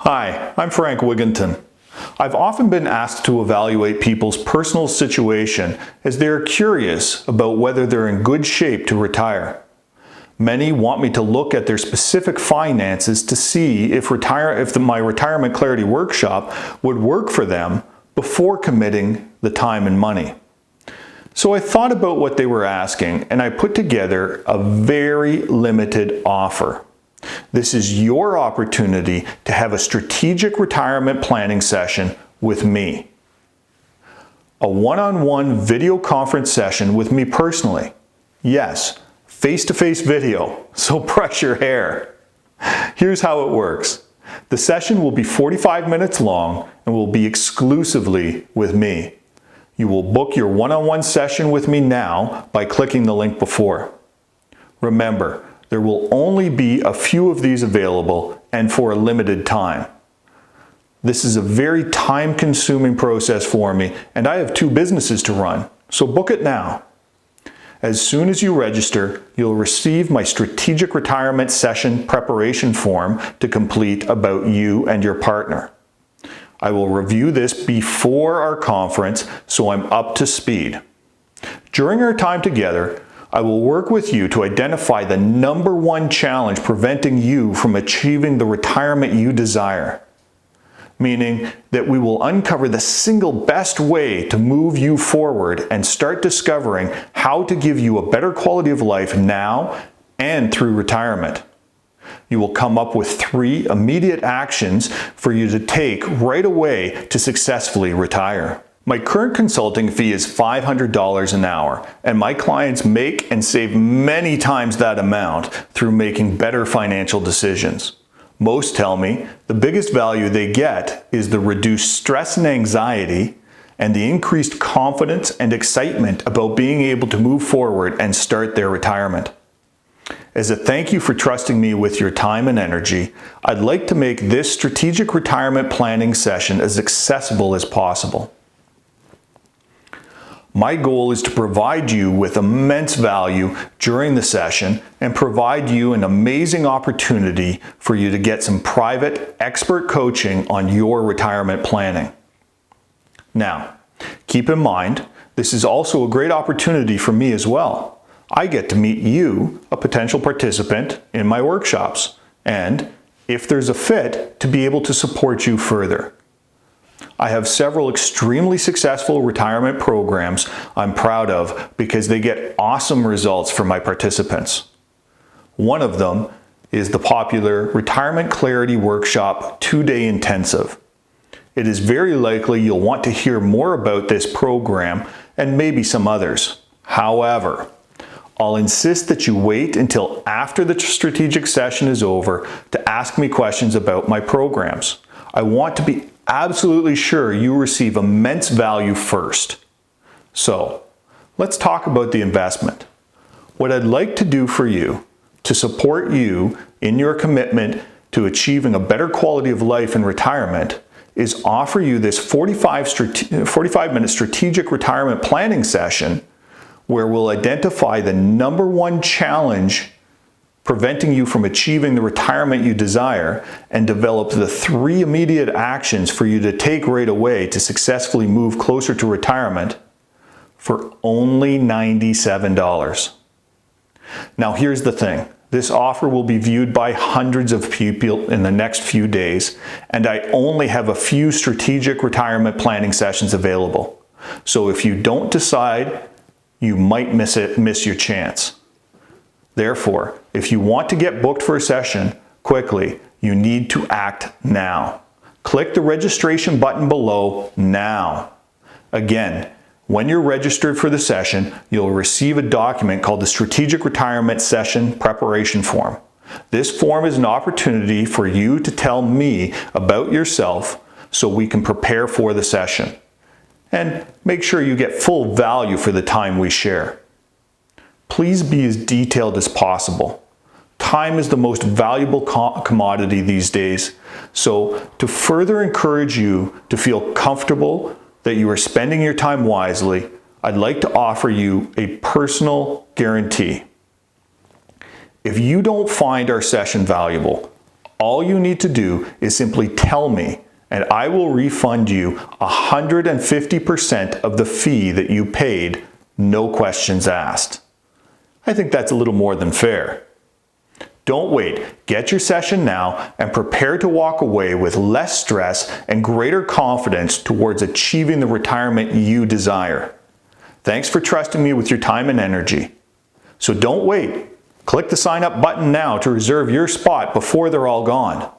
Hi, I'm Frank Wigginton. I've often been asked to evaluate people's personal situation as they are curious about whether they're in good shape to retire. Many want me to look at their specific finances to see if my Retirement Clarity Workshop would work for them before committing the time and money. So I thought about what they were asking and I put together a very limited offer. This is your opportunity to have a strategic retirement planning session with me. A one-on-one video conference session with me personally. Yes, face-to-face video, so brush your hair. Here's how it works. The session will be 45 minutes long and will be exclusively with me. You will book your one-on-one session with me now by clicking the link before. Remember, there will only be a few of these available and for a limited time. This is a very time-consuming process for me and I have 2 businesses to run, so book it now. As soon as you register, you'll receive my strategic retirement session preparation form to complete about you and your partner. I will review this before our conference so I'm up to speed. During our time together, I will work with you to identify the #1 challenge preventing you from achieving the retirement you desire. Meaning that we will uncover the single best way to move you forward and start discovering how to give you a better quality of life now and through retirement. You will come up with 3 immediate actions for you to take right away to successfully retire. My current consulting fee is $500 an hour, and my clients make and save many times that amount through making better financial decisions. Most tell me the biggest value they get is the reduced stress and anxiety and the increased confidence and excitement about being able to move forward and start their retirement. As a thank you for trusting me with your time and energy, I'd like to make this strategic retirement planning session as accessible as possible. My goal is to provide you with immense value during the session and provide you an amazing opportunity for you to get some private expert coaching on your retirement planning. Now, keep in mind, this is also a great opportunity for me as well. I get to meet you, a potential participant, in my workshops, and, if there's a fit, to be able to support you further. I have several extremely successful retirement programs I'm proud of because they get awesome results for my participants. One of them is the popular Retirement Clarity Workshop 2-day intensive. It is very likely you'll want to hear more about this program and maybe some others. However, I'll insist that you wait until after the strategic session is over to ask me questions about my programs. I want to be absolutely sure you receive immense value first. So, let's talk about the investment. What I'd like to do for you to support you in your commitment to achieving a better quality of life in retirement is offer you this 45-minute strategic retirement planning session where we'll identify the #1 challenge preventing you from achieving the retirement you desire and develop the 3 immediate actions for you to take right away to successfully move closer to retirement for only $97. Now here's the thing. This offer will be viewed by hundreds of people in the next few days, and I only have a few strategic retirement planning sessions available. So if you don't decide, you might miss your chance. Therefore, if you want to get booked for a session quickly, you need to act now. Click the registration button below now. Again, when you're registered for the session, you'll receive a document called the Strategic Retirement Session Preparation Form. This form is an opportunity for you to tell me about yourself so we can prepare for the session. And make sure you get full value for the time we share. Please be as detailed as possible. Time is the most valuable commodity these days. So to further encourage you to feel comfortable that you are spending your time wisely, I'd like to offer you a personal guarantee. If you don't find our session valuable, All you need to do is simply tell me, and I will refund you 150% of the fee that you paid, no questions asked. I think that's a little more than fair. Don't wait. Get your session now and prepare to walk away with less stress and greater confidence towards achieving the retirement you desire. Thanks for trusting me with your time and energy. So don't wait. Click the sign up button now to reserve your spot before they're all gone.